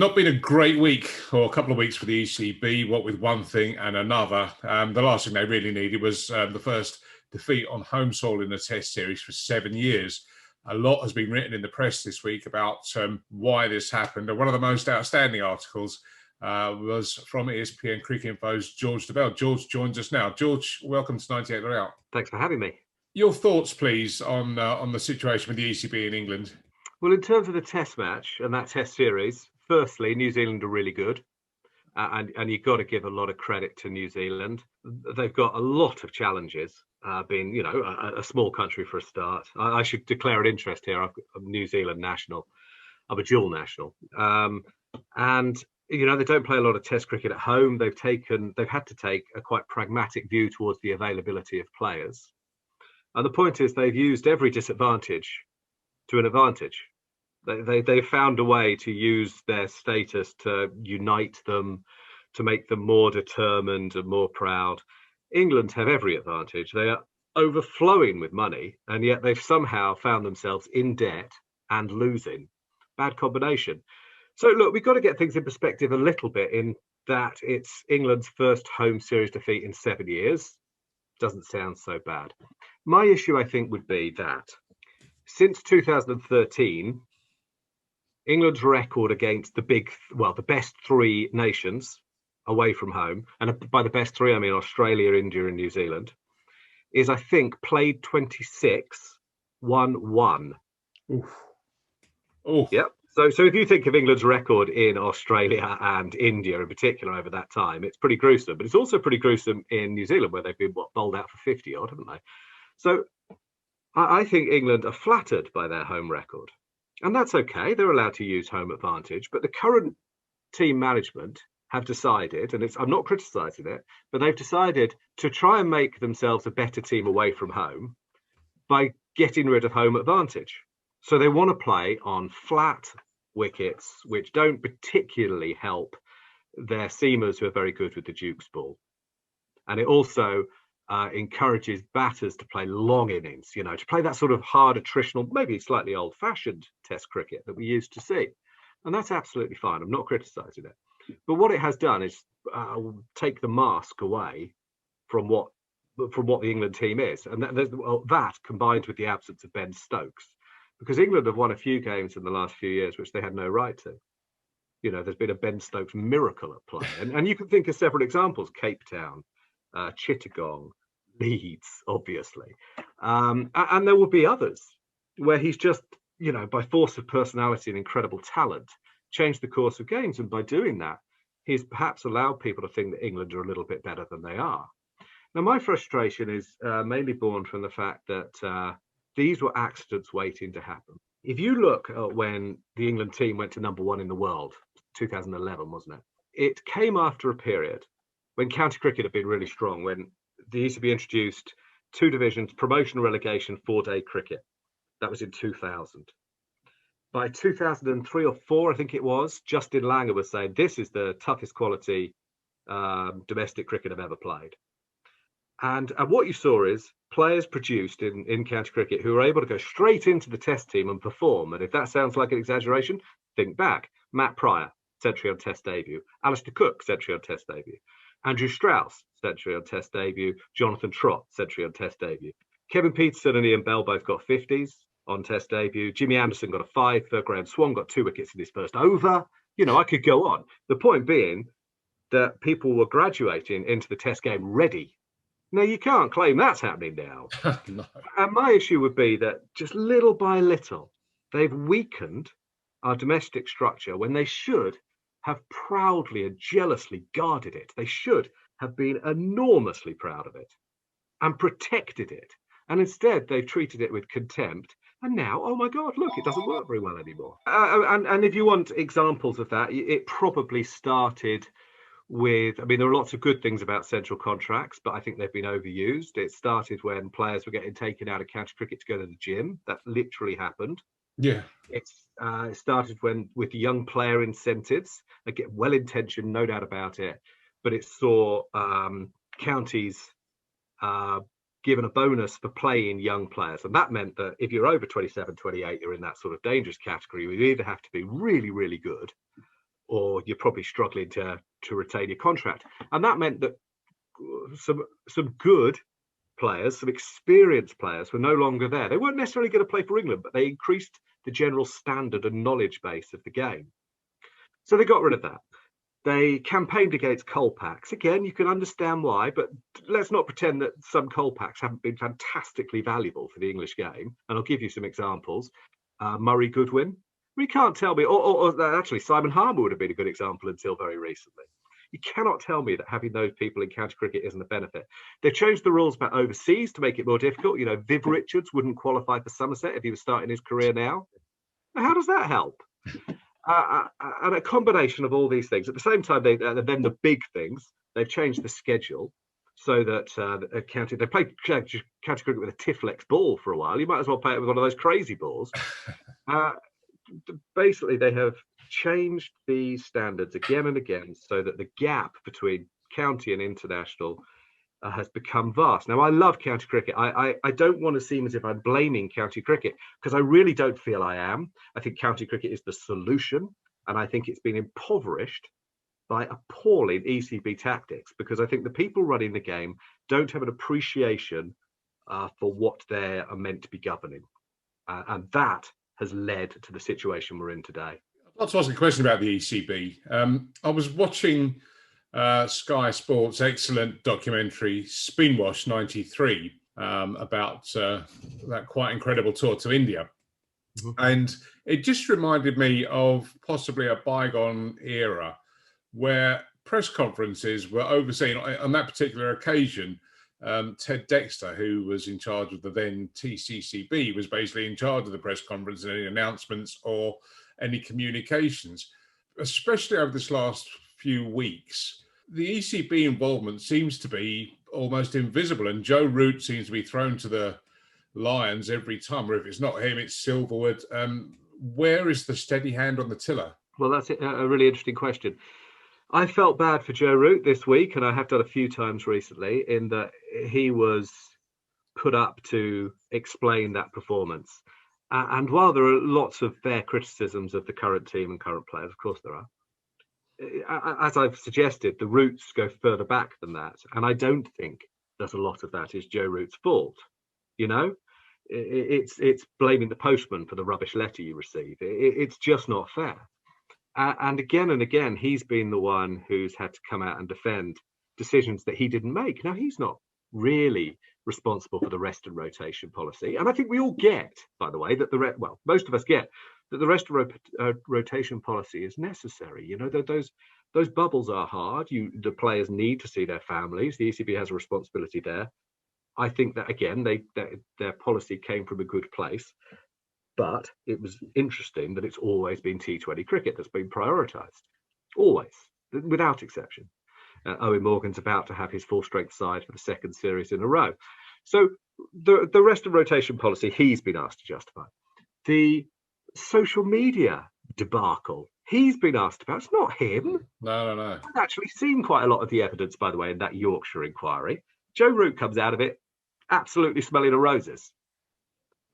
Not been a great week or a couple of weeks for the ECB, what with one thing and another. The last thing they really needed was the first defeat on home soil in the Test series for 7 years. A lot has been written in the press this week about why this happened. And one of the most outstanding articles was from ESPN Cricket Info's George Dobell. George joins us now. George, welcome to 98 Out. Thanks for having me. Your thoughts, please, on the situation with the ECB in England. Well, in terms of the Test match and that Test series, firstly, New Zealand are really good. And you've got to give a lot of credit to New Zealand. They've got a lot of challenges, being, a small country for a start. I should declare an interest here. I'm a New Zealand national. I'm a dual national. And they don't play a lot of Test cricket at home. They've had to take a quite pragmatic view towards the availability of players. And the point is they've used every disadvantage to an advantage. They've found a way to use their status to unite them, to make them more determined and more proud. England have every advantage. They are overflowing with money, and yet they've somehow found themselves in debt and losing. Bad combination. So, look, we've got to get things in perspective a little bit in that it's England's first home series defeat in 7 years. Doesn't sound so bad. My issue, I think, would be that since 2013, England's record against the best three nations away from home, and by the best three, I mean Australia, India, and New Zealand, is, I think, played 26, won 1. Oof. Oof. Yep. So if you think of England's record in Australia and India in particular over that time, it's pretty gruesome. But it's also pretty gruesome in New Zealand, where they've been bowled out for 50 odd, haven't they? So I think England are flattered by their home record. And that's okay. They're allowed to use home advantage. But the current team management have decided, and I'm not criticising it, but they've decided to try and make themselves a better team away from home by getting rid of home advantage. So they want to play on flat wickets, which don't particularly help their seamers who are very good with the Duke's ball. And it also encourages batters to play long innings, to play that sort of hard attritional, maybe slightly old-fashioned Test cricket that we used to see. And that's absolutely fine. I'm not criticising it. But what it has done is take the mask away from what the England team is. And that combined with the absence of Ben Stokes, because England have won a few games in the last few years, which they had no right to. There's been a Ben Stokes miracle at play. And you can think of several examples: Cape Town, Chittagong, Leeds, obviously. And there will be others where he's just, by force of personality and incredible talent, changed the course of games. And by doing that, he's perhaps allowed people to think that England are a little bit better than they are. Now, my frustration is mainly born from the fact that these were accidents waiting to happen. If you look at when the England team went to number one in the world, 2011, wasn't it? It came after a period when county cricket had been really strong, when the ECB introduced 2 divisions, promotion, relegation, 4-day cricket. That was in 2000. By 2003 or 4, I think it was, Justin Langer was saying, this is the toughest quality domestic cricket I've ever played. And what you saw is players produced in county cricket who were able to go straight into the Test team and perform. And if that sounds like an exaggeration, think back. Matt Pryor, century on Test debut. Alistair Cook, century on Test debut. Andrew Strauss, century on Test debut. Jonathan Trott, century on Test debut. Kevin Peterson and Ian Bell both got 50s on Test debut. Jimmy Anderson got a 5. Graham Swan got 2 wickets in his first over. I could go on. The point being that people were graduating into the Test game ready. Now, you can't claim that's happening now. No. And my issue would be that just little by little, they've weakened our domestic structure when they should have proudly and jealously guarded it. They should have been enormously proud of it and protected it. And instead, they've treated it with contempt. And now, oh my God, look, it doesn't work very well anymore. And if you want examples of that, it probably started with, there are lots of good things about central contracts, but I think they've been overused. It started when players were getting taken out of county cricket to go to the gym. That literally happened. Yeah. It started with young player incentives. Again, well-intentioned, no doubt about it, but it saw counties given a bonus for playing young players. And that meant that if you're over 27, 28, you're in that sort of dangerous category. You either have to be really, really good, or you're probably struggling to retain your contract. And that meant that some good players, some experienced players, were no longer there. They weren't necessarily going to play for England, but they increased the general standard and knowledge base of the game. So they got rid of that. They campaigned against coal packs. Again, you can understand why, but let's not pretend that some coal packs haven't been fantastically valuable for the English game. And I'll give you some examples. Murray Goodwin. You can't tell me, or actually Simon Harmer would have been a good example until very recently. You cannot tell me that having those people in county cricket isn't a benefit. They changed the rules about overseas to make it more difficult. You know, Viv Richards wouldn't qualify for Somerset if he was starting his career now. How does that help? And a combination of all these things. At the same time, then the big things, they've changed the schedule so that they played county cricket with a Tiflex ball for a while. You might as well play it with one of those crazy balls. Basically, they have changed the standards again and again so that the gap between county and international has become vast. Now, I love county cricket. I don't want to seem as if I'm blaming county cricket, because I really don't feel I am. I think county cricket is the solution, and I think it's been impoverished by appalling ECB tactics, because I think the people running the game don't have an appreciation for what they are meant to be governing. And that has led to the situation we're in today. I'd like to ask a question about the ECB. I was watching Sky Sports' excellent documentary Spinwash 93 about that quite incredible tour to India. And it just reminded me of possibly a bygone era where press conferences were overseen. On that particular occasion, Ted Dexter, who was in charge of the then TCCB, was basically in charge of the press conference and any announcements or any communications. Especially over this last few weeks, the ECB involvement seems to be almost invisible, and Joe Root seems to be thrown to the lions every time, or if it's not him, it's Silverwood. Where is the steady hand on the tiller? Well, that's a really interesting question. I felt bad for Joe Root this week, and I have done a few times recently, in that he was put up to explain that performance. And while there are lots of fair criticisms of the current team and current players, of course there are, as I've suggested, the roots go further back than that. And I don't think that a lot of that is Joe Root's fault. You know, it's blaming the postman for the rubbish letter you receive. It's just not fair. And again, he's been the one who's had to come out and defend decisions that he didn't make. Now, he's not really responsible for the rest and rotation policy. And I think we all get, by the way, that most of us get that the rest of rotation policy is necessary. You know, those bubbles are hard. The players need to see their families. The ECB has a responsibility there. I think that, again, their policy came from a good place. But it was interesting that it's always been T20 cricket that's been prioritised. Always, without exception. Owen Morgan's about to have his full-strength side for the second series in a row. So the rest of rotation policy, he's been asked to justify. The social media debacle, he's been asked about. It's not him. No. I've actually seen quite a lot of the evidence, by the way, in that Yorkshire inquiry. Joe Root comes out of it absolutely smelling of roses.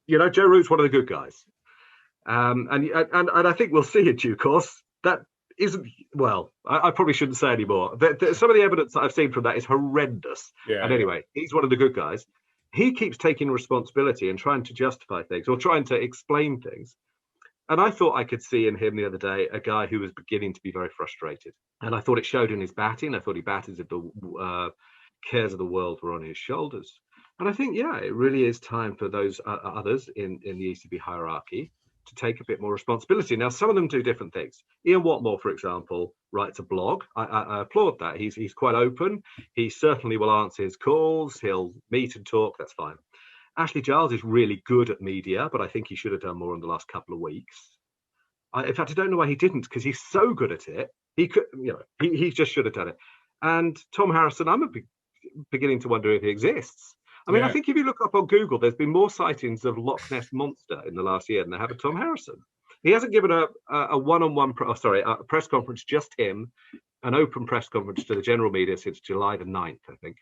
You know, Joe Root's one of the good guys. And I think we'll see in due course that isn't, well, I probably shouldn't say anymore. Some of the evidence that I've seen from that is horrendous. Yeah, and anyway, he's one of the good guys. He keeps taking responsibility and trying to justify things or trying to explain things. And I thought I could see in him the other day a guy who was beginning to be very frustrated. And I thought it showed in his batting. I thought he batted as if the cares of the world were on his shoulders. And I think, yeah, it really is time for those others in the ECB hierarchy to take a bit more responsibility. Now, some of them do different things. Ian Watmore, for example, writes a blog. I applaud that. He's quite open. He certainly will answer his calls. He'll meet and talk. That's fine. Ashley Giles is really good at media, but I think he should have done more in the last couple of weeks. In fact, I don't know why he didn't, because he's so good at it. He could, he just should have done it. And Tom Harrison, I'm beginning to wonder if he exists. I mean, I think if you look up on Google, there's been more sightings of Loch Ness Monster in the last year than there have of Tom Harrison. He hasn't given a one-on-one, a press conference, just him, an open press conference to the general media since July the 9th, I think.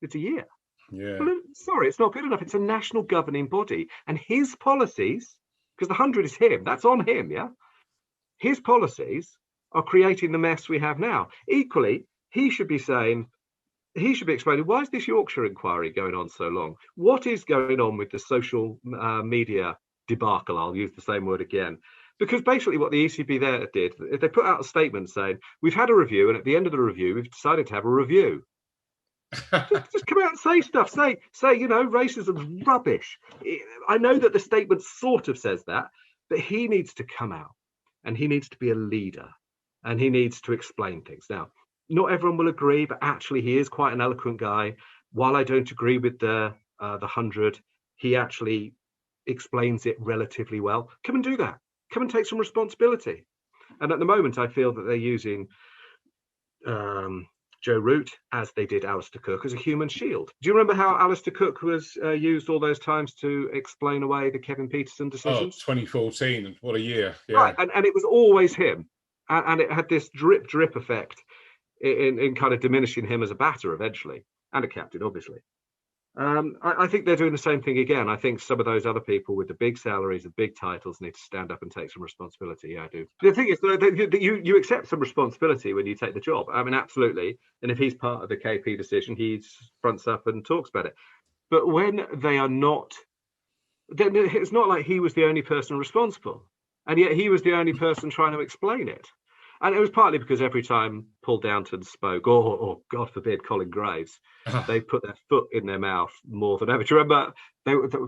It's a year. Yeah. Well, sorry, it's not good enough. It's a national governing body. And his policies, because the 100 is him, that's on him, yeah? His policies are creating the mess we have now. Equally, he should be explaining, why is this Yorkshire inquiry going on so long? What is going on with the social media debacle? I'll use the same word again. Because basically what the ECB there did, they put out a statement saying, we've had a review, and at the end of the review, we've decided to have a review. just come out and say stuff. Say, racism's rubbish. I know that the statement sort of says that, but he needs to come out, and he needs to be a leader, and he needs to explain things. Now, not everyone will agree, but actually he is quite an eloquent guy. While I don't agree with the 100, he actually explains it relatively well. Come and do that. Come and take some responsibility. And at the moment, I feel that they're using Joe Root, as they did Alistair Cook, as a human shield. Do you remember how Alistair Cook was used all those times to explain away the Kevin Peterson decisions? 2014, what a year. Yeah. Right, and it was always him. And it had this drip effect in kind of diminishing him as a batter eventually, and a captain, obviously. I think they're doing the same thing again. I think some of those other people with the big salaries and big titles need to stand up and take some responsibility. Yeah, I do. The thing is that you accept some responsibility when you take the job. I mean, absolutely. And if he's part of the KP decision, he fronts up and talks about it. But when they are not, then it's not like he was the only person responsible, and yet he was the only person trying to explain it. And it was partly because every time Paul Downton spoke, or God forbid, Colin Graves, they put their foot in their mouth more than ever. Do you remember,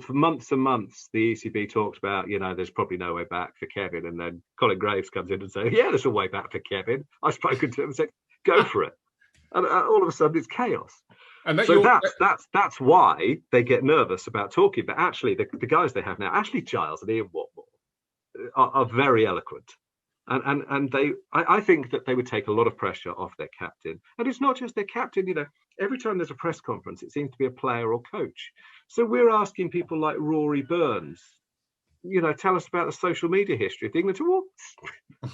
for months and months, the ECB talked about, there's probably no way back for Kevin. And then Colin Graves comes in and says, yeah, there's a way back for Kevin. I've spoken to him and said, go for it. And all of a sudden, it's chaos. And so that's why they get nervous about talking. But actually, the guys they have now, Ashley Giles and Ian Watmore, are very eloquent. And I think that they would take a lot of pressure off their captain. And it's not just their captain, every time there's a press conference, it seems to be a player or coach. So we're asking people like Rory Burns, tell us about the social media history of England. Well,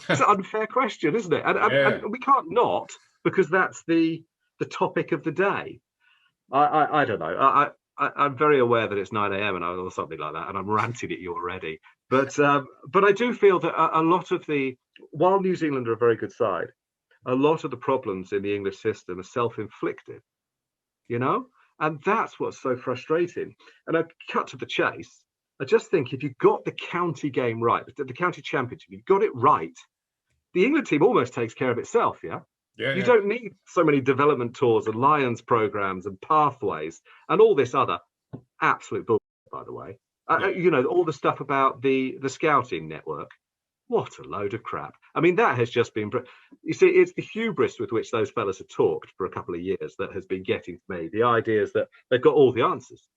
it's an unfair question, isn't it? And we can't not, because that's the topic of the day. I don't know. I'm very aware that it's 9 a.m. or something like that, and I'm ranting at you already. But I do feel that a lot of while New Zealand are a very good side, a lot of the problems in the English system are self-inflicted, and that's what's so frustrating. And I cut to the chase. I just think if you got the county game right, the county championship, you've got it right, the England team almost takes care of itself, yeah? You don't need so many development tours and Lions programs and pathways and all this other absolute bullshit, by the way. All the stuff about the scouting network. What a load of crap. I mean, that has just been... You see, it's the hubris with which those fellas have talked for a couple of years that has been getting to me. The idea is that they've got all the answers.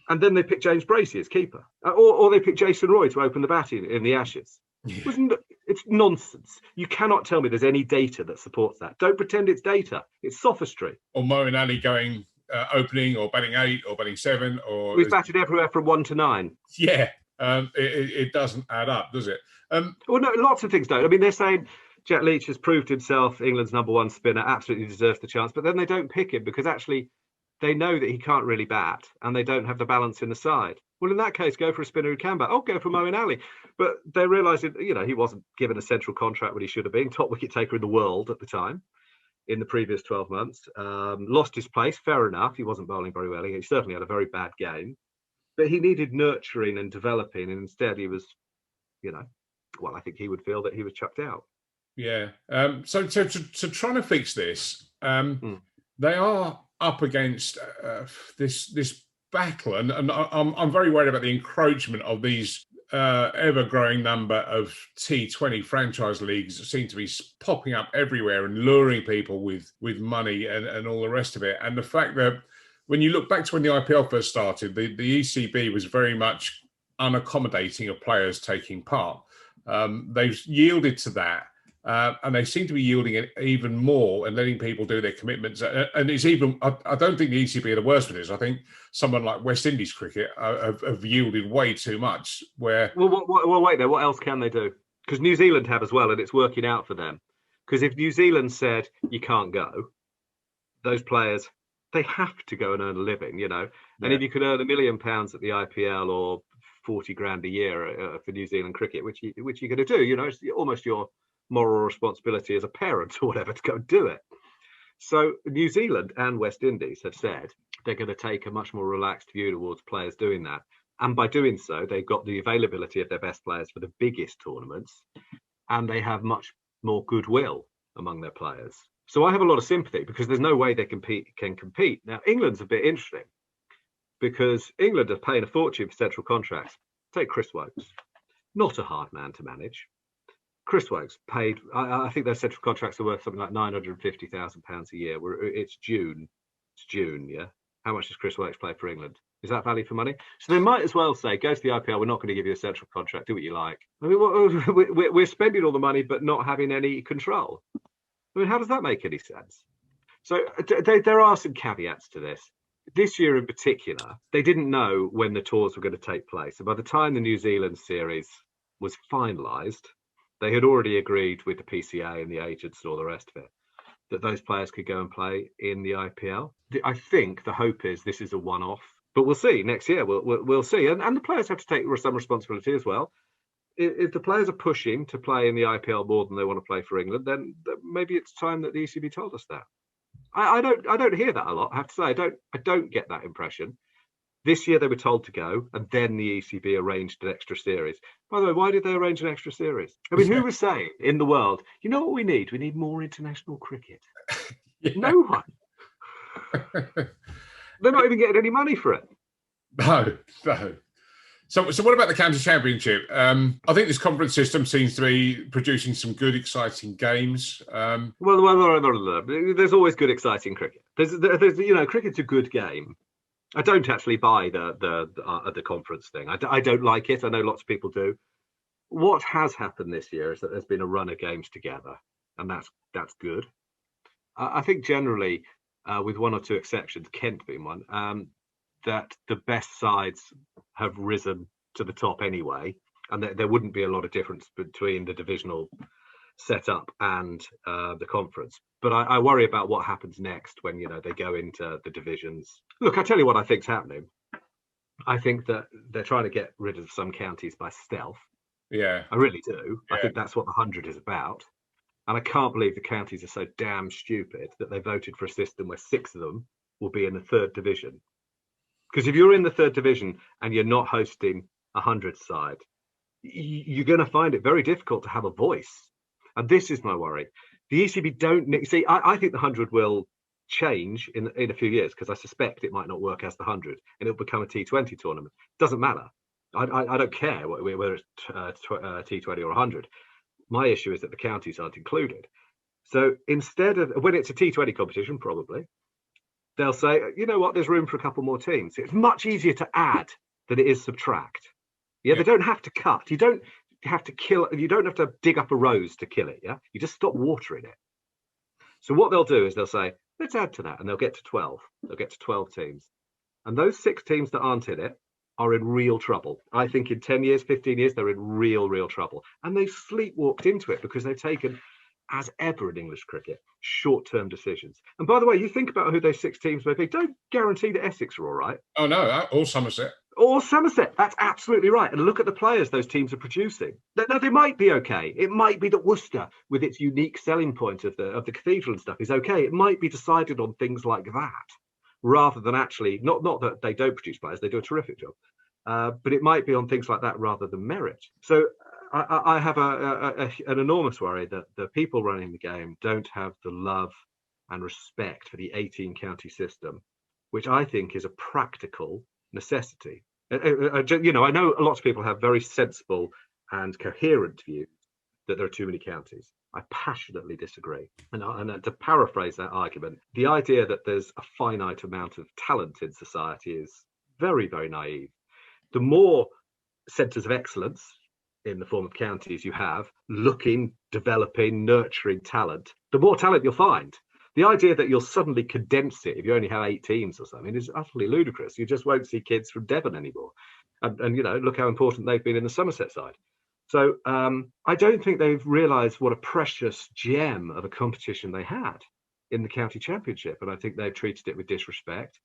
And then they pick James Bracey as keeper. Or they pick Jason Roy to open the batting in the Ashes. Yeah. It's nonsense. You cannot tell me there's any data that supports that. Don't pretend it's data. It's sophistry. Or Moeen Ali going opening or batting 8 or batting 7. Or he's batted everywhere from 1 to 9. Yeah, it doesn't add up, does it? Well, no, lots of things don't. I mean, they're saying Jack Leach has proved himself England's #1 spinner, absolutely deserves the chance. But then they don't pick him because actually they know that he can't really bat and they don't have the balance in the side. Well, in that case, go for a spinner who can bat. Go for Moeen Ali. But they realised that, he wasn't given a central contract when he should have been. Top wicket taker in the world at the time, in the previous 12 months. Lost his place, fair enough. He wasn't bowling very well. He certainly had a very bad game. But he needed nurturing and developing. And instead he was, I think he would feel that he was chucked out. Yeah. So trying to fix this, they are up against this battle, and I'm very worried about the encroachment of these ever-growing number of T20 franchise leagues that seem to be popping up everywhere and luring people with money and all the rest of it. And the fact that when you look back to when the IPL first started, the ECB was very much unaccommodating of players taking part. They've yielded to that. And they seem to be yielding it even more and letting people do their commitments. And it's even, I don't think the ECB are the worst for this. I think someone like West Indies cricket have yielded way too much. Well, wait there. What else can they do? Because New Zealand have as well, and it's working out for them. Because if New Zealand said you can't go, those players, they have to go and earn a living, And if you could earn £1 million at the IPL or 40 grand a year for New Zealand cricket, which you're going to do. You know, it's almost your moral responsibility as a parent or whatever to go and do it. So New Zealand and West Indies have said they're going to take a much more relaxed view towards players doing that. And by doing so, they've got the availability of their best players for the biggest tournaments, and they have much more goodwill among their players. So I have a lot of sympathy, because there's no way they can compete. Now, England's a bit interesting, because England are paying a fortune for central contracts. Take Chris Woakes, not a hard man to manage. Chris Woakes paid, I think their central contracts are worth something like £950,000 a year. It's June, yeah? How much does Chris Woakes play for England? Is that value for money? So they might as well say, go to the IPL, we're not going to give you a central contract, do what you like. I mean, we're spending all the money, but not having any control. I mean, how does that make any sense? So there are some caveats to this. This year in particular, they didn't know when the tours were going to take place. So by the time the New Zealand series was finalised, they had already agreed with the PCA and the agents and all the rest of it that those players could go and play in the IPL. I think the hope is this is a one-off, but we'll see next year. We'll see, and the players have to take some responsibility as well. If the players are pushing to play in the IPL more than they want to play for England, then maybe it's time that the ECB told us that. I don't hear that a lot. I have to say, I don't get that impression. This year they were told to go, and then the ECB arranged an extra series. By the way, why did they arrange an extra series? I mean, who was saying in the world, you know what we need? We need more international cricket. Yeah. No one. They're not even getting any money for it. No. So what about the county championship? I think this conference system seems to be producing some good, exciting games. Well, there's always good, exciting cricket. There's cricket's a good game. I don't actually buy the conference thing. I don't like it. I know lots of people do. What has happened this year is that there's been a run of games together, and that's good. I think generally, with one or two exceptions, Kent being one, that the best sides have risen to the top anyway, and there wouldn't be a lot of difference between the divisional setup and the conference. But I worry about what happens next when they go into the divisions. Look, I tell you what I think's happening. I think that they're trying to get rid of some counties by stealth. Yeah, I really do. Yeah. I think that's what the 100 is about. And I can't believe the counties are so damn stupid that they voted for a system where 6 of them will be in the 3rd division. Because if you're in the 3rd division and you're not hosting a 100 side, you're going to find it very difficult to have a voice. And this is my worry. The ECB don't see. I think the 100 will change in a few years, because I suspect it might not work as the 100 and it'll become a T20 tournament. Doesn't matter. I don't care whether it's T20 or 100. My issue is that the counties aren't included. So instead of, when it's a T20 competition, probably they'll say, you know what, there's room for a couple more teams. It's much easier to add than it is subtract. Yeah, they don't have to cut. You don't have to kill. You don't have to dig up a rose to kill it. Yeah, you just stop watering it. So what they'll do is they'll say, let's add to that, and they'll get to 12. They'll get to 12 teams, and those 6 teams that aren't in it are in real trouble. I think in 10 years, 15 years, they're in real trouble. And they've sleepwalked into it because they've taken, as ever in English cricket, short-term decisions. And by the way, you think about who those 6 teams may be. Don't guarantee that Essex are all right. Oh, no, or Somerset. Or Somerset, that's absolutely right. And look at the players those teams are producing. Now, they might be okay. It might be that Worcester, with its unique selling point of the cathedral and stuff, is okay. It might be decided on things like that, rather than actually, not that they don't produce players, they do a terrific job, but it might be on things like that rather than merit. So I have an enormous worry that the people running the game don't have the love and respect for the 18 county system, which I think is a practical necessity. I know lots of people have very sensible and coherent views that there are too many counties. I passionately disagree. And to paraphrase that argument, the idea that there's a finite amount of talent in society is very, very naive. The more centres of excellence in the form of counties you have, looking, developing, nurturing talent, the more talent you'll find. The idea that you'll suddenly condense it if you only have 8 teams or something is utterly ludicrous. You just won't see kids from Devon anymore. And look how important they've been in the Somerset side. So I don't think they've realised what a precious gem of a competition they had in the county championship. And I think they've treated it with disrespect.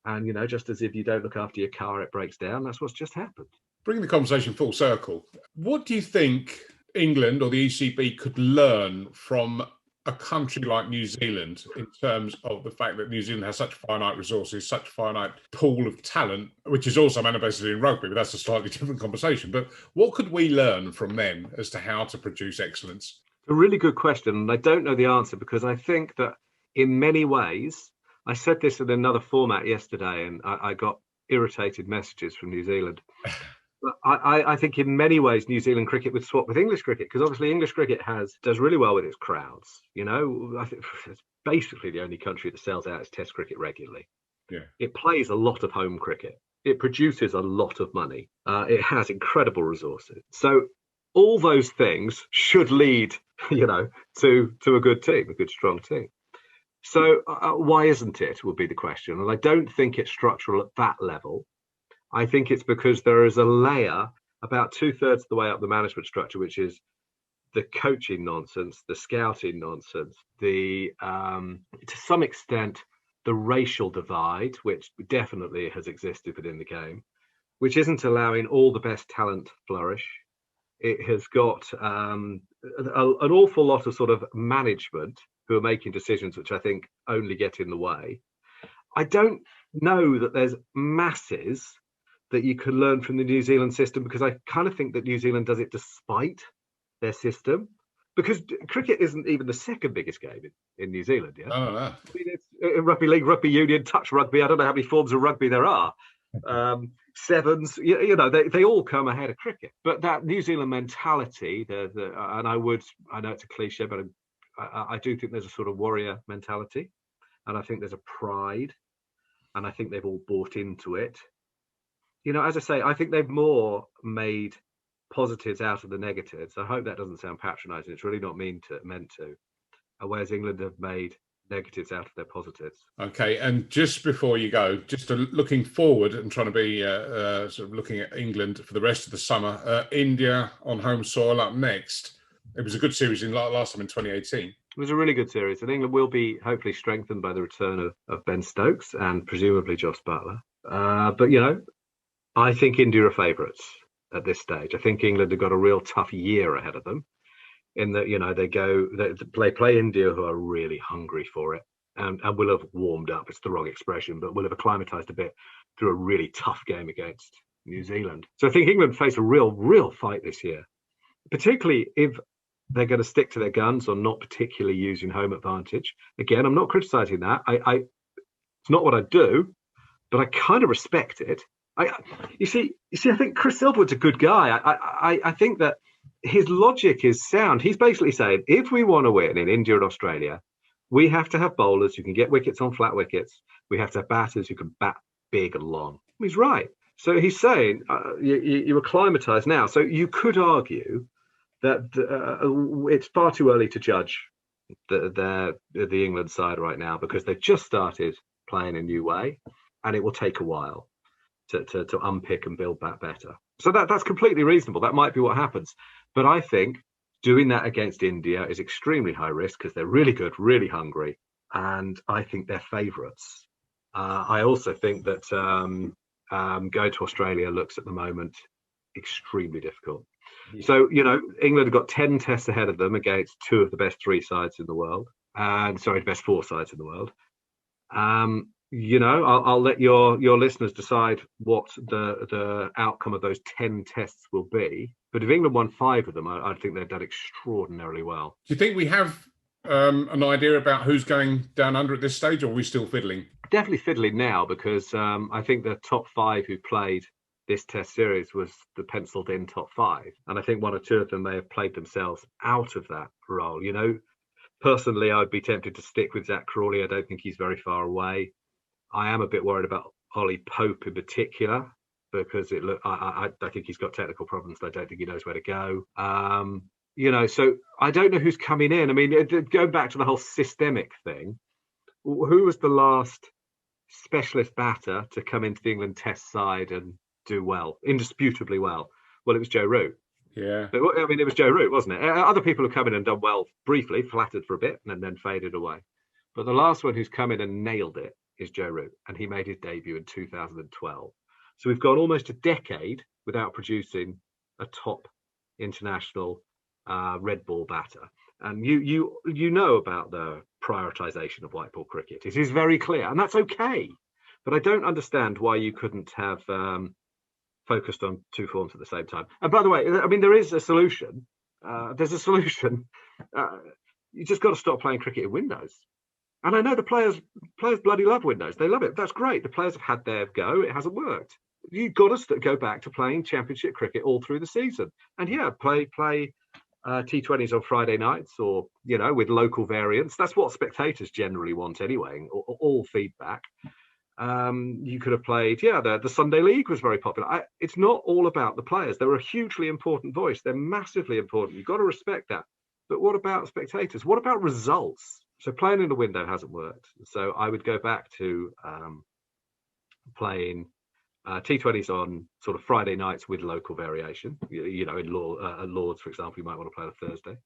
And, just as if you don't look after your car, it breaks down. That's what's just happened. Bring the conversation full circle. What do you think England or the ECB could learn from a country like New Zealand in terms of the fact that New Zealand has such finite resources, such finite pool of talent, which is also manifested in rugby, but that's a slightly different conversation. But what could we learn from them as to how to produce excellence? A really good question, and I don't know the answer, because I think that in many ways, I said this in another format yesterday, and I got irritated messages from New Zealand. But I think in many ways New Zealand cricket would swap with English cricket, because obviously English cricket does really well with its crowds. You know, I think it's basically the only country that sells out its Test cricket regularly. Yeah. It plays a lot of home cricket. It produces a lot of money. It has incredible resources. So all those things should lead, you know, to a good team, a good strong team. So why isn't it, would be the question. And I don't think it's structural at that level. I think it's because there is a layer about 2/3 of the way up the management structure, which is the coaching nonsense, the scouting nonsense, the to some extent the racial divide, which definitely has existed within the game, which isn't allowing all the best talent to flourish. It has got an awful lot of sort of management who are making decisions which I think only get in the way. I don't know that there's masses that you can learn from the New Zealand system, because I kind of think that New Zealand does it despite their system, because cricket isn't even the second biggest game in New Zealand. Yeah, I mean, it's rugby league, rugby union, touch rugby. I don't know how many forms of rugby there are. Sevens, you know, they all come ahead of cricket. But that New Zealand mentality, and I know it's a cliche, but I do think there's a sort of warrior mentality, and I think there's a pride, and I think they've all bought into it. You know, as I say, I think they've more made positives out of the negatives. I hope that doesn't sound patronizing. It's really not meant to. Whereas England have made negatives out of their positives. Okay, and just before you go, just looking forward and trying to be sort of looking at England for the rest of the summer, India on home soil up next. It was a good series last time in 2018. It was a really good series, and England will be hopefully strengthened by the return of Ben Stokes and presumably Joss Butler. But, you know, I think India are favourites at this stage. I think England have got a real tough year ahead of them, in that, you know, they play India, who are really hungry for it, and will have warmed up. It's the wrong expression, but will have acclimatised a bit through a really tough game against New Zealand. So I think England face a real fight this year, particularly if they're going to stick to their guns or not particularly using home advantage. Again, I'm not criticising that. It's not what I do, but I kind of respect it. You see, I think Chris Silverwood's a good guy. I think that his logic is sound. He's basically saying, if we want to win in India and Australia, we have to have bowlers who can get wickets on flat wickets. We have to have batters who can bat big and long. He's right. So he's saying you acclimatise now. So you could argue that it's far too early to judge the England side right now, because they've just started playing a new way, and it will take a while to unpick and build that better. So that's completely reasonable. That might be what happens. But I think doing that against India is extremely high risk, because they're really good, really hungry, and I think they're favourites. I also think that going to Australia looks at the moment extremely difficult. Yeah. So, you know, England have got 10 tests ahead of them against two of the best three sides in the world, the best four sides in the world. You know, I'll let your listeners decide what the outcome of those 10 tests will be. But if England won 5 of them, I think they've done extraordinarily well. Do you think we have an idea about who's going down under at this stage, or are we still fiddling? Definitely fiddling now, because I think the top 5 who played this test series was the penciled in top 5. And I think 1 or 2 of them may have played themselves out of that role. You know, personally, I'd be tempted to stick with Zach Crawley. I don't think he's very far away. I am a bit worried about Ollie Pope in particular, because I think he's got technical problems, but I don't think he knows where to go. You know, so I don't know who's coming in. I mean, going back to the whole systemic thing, who was the last specialist batter to come into the England Test side and do well, indisputably well? Well, it was Joe Root. Yeah. I mean, it was Joe Root, wasn't it? Other people have come in and done well briefly, flattered for a bit, and then faded away. But the last one who's come in and nailed it is Joe Root, and he made his debut in 2012. So we've gone almost a decade without producing a top international red ball batter. And you know about the prioritisation of white ball cricket. It is very clear, and that's okay. But I don't understand why you couldn't have focused on two forms at the same time. And by the way, I mean, there is a solution. There's a solution. You just got to stop playing cricket in windows. And I know the players bloody love windows. They love it. That's great. The players have had their go. It hasn't worked. You've got to go back to playing championship cricket all through the season. And yeah, play T20s on Friday nights, or, you know, with local variants. That's what spectators generally want anyway, all feedback. You could have played, the Sunday League was very popular. It's not all about the players. They're a hugely important voice. They're massively important. You've got to respect that. But what about spectators? What about results? So playing in the window hasn't worked. So I would go back to playing T20s on sort of Friday nights with local variation. You know, in Lords, for example, you might want to play on a Thursday.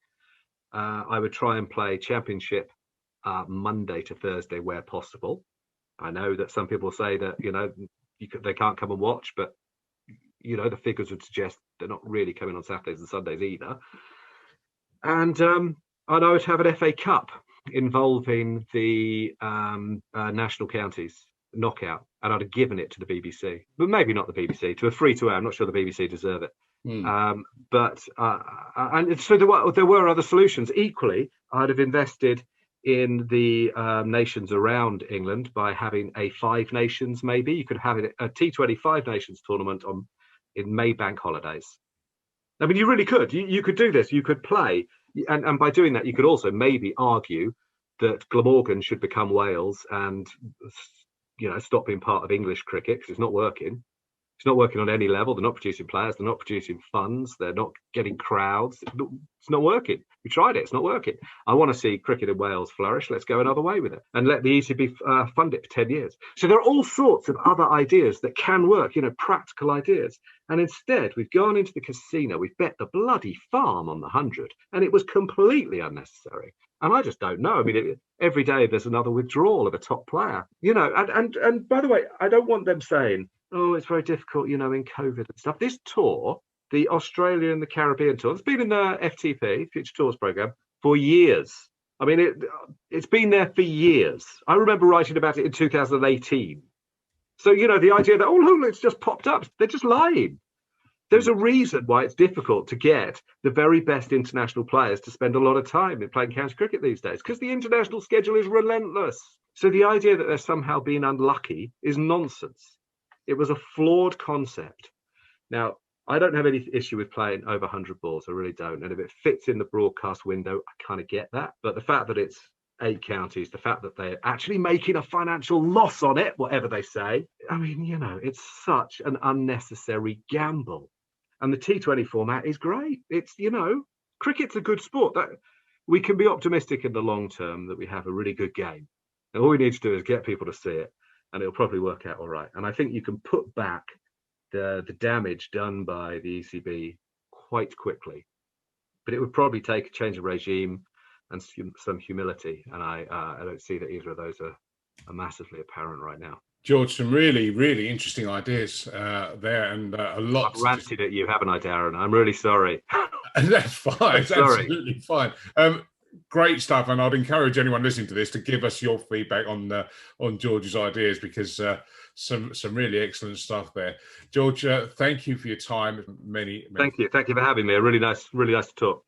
I would try and play championship Monday to Thursday where possible. I know that some people say that, you know, they can't come and watch, but, you know, the figures would suggest they're not really coming on Saturdays and Sundays either. And I would have an FA Cup involving the national counties knockout, and I'd have given it to the BBC, but maybe not the BBC, to a free-to-air. I'm not sure the BBC deserve it. But and so there were other solutions. Equally, I'd have invested in the nations around England by having a Five Nations. Maybe you could have a T20 Five Nations tournament in May bank holidays. I mean, you really could. You could do this. You could play, and by doing that, you could also maybe argue that Glamorgan should become Wales and, you know, stop being part of English cricket, because it's not working. It's not working on any level. They're not producing players. They're not producing funds. They're not getting crowds. It's not working. We tried it. It's not working. I want to see cricket in Wales flourish. Let's go another way with it and let the ECB fund it for 10 years. So there are all sorts of other ideas that can work, you know, practical ideas. And instead, we've gone into the casino. We've bet the bloody farm on the 100, and it was completely unnecessary. And I just don't know. I mean, every day there's another withdrawal of a top player, you know. And by the way, I don't want them saying, oh, it's very difficult, you know, in COVID and stuff. This tour, the Australia and the Caribbean tour, it's been in the FTP, Future Tours Programme, for years. I mean, it's been there for years. I remember writing about it in 2018. So, you know, the idea that, oh, look, it's just popped up. They're just lying. There's a reason why it's difficult to get the very best international players to spend a lot of time in playing county cricket these days, because the international schedule is relentless. So the idea that they're somehow being unlucky is nonsense. It was a flawed concept. Now, I don't have any issue with playing over 100 balls. I really don't. And if it fits in the broadcast window, I kind of get that. But the fact that it's 8 counties, the fact that they're actually making a financial loss on it, whatever they say, I mean, you know, it's such an unnecessary gamble. And the T20 format is great. It's, you know, cricket's a good sport. That we can be optimistic in the long term that we have a really good game. And all we need to do is get people to see it, and it'll probably work out all right. And I think you can put back the damage done by the ECB quite quickly. But it would probably take a change of regime and some humility. And I don't see that either of those are massively apparent right now. George, some really, really interesting ideas there, and a lot. I've ranted at you, haven't I, Darren? I'm really sorry. That's fine. It's absolutely fine. Great stuff, and I'd encourage anyone listening to this to give us your feedback on George's ideas, because some really excellent stuff there. George, thank you for your time. Thank you for having me. Really nice to talk.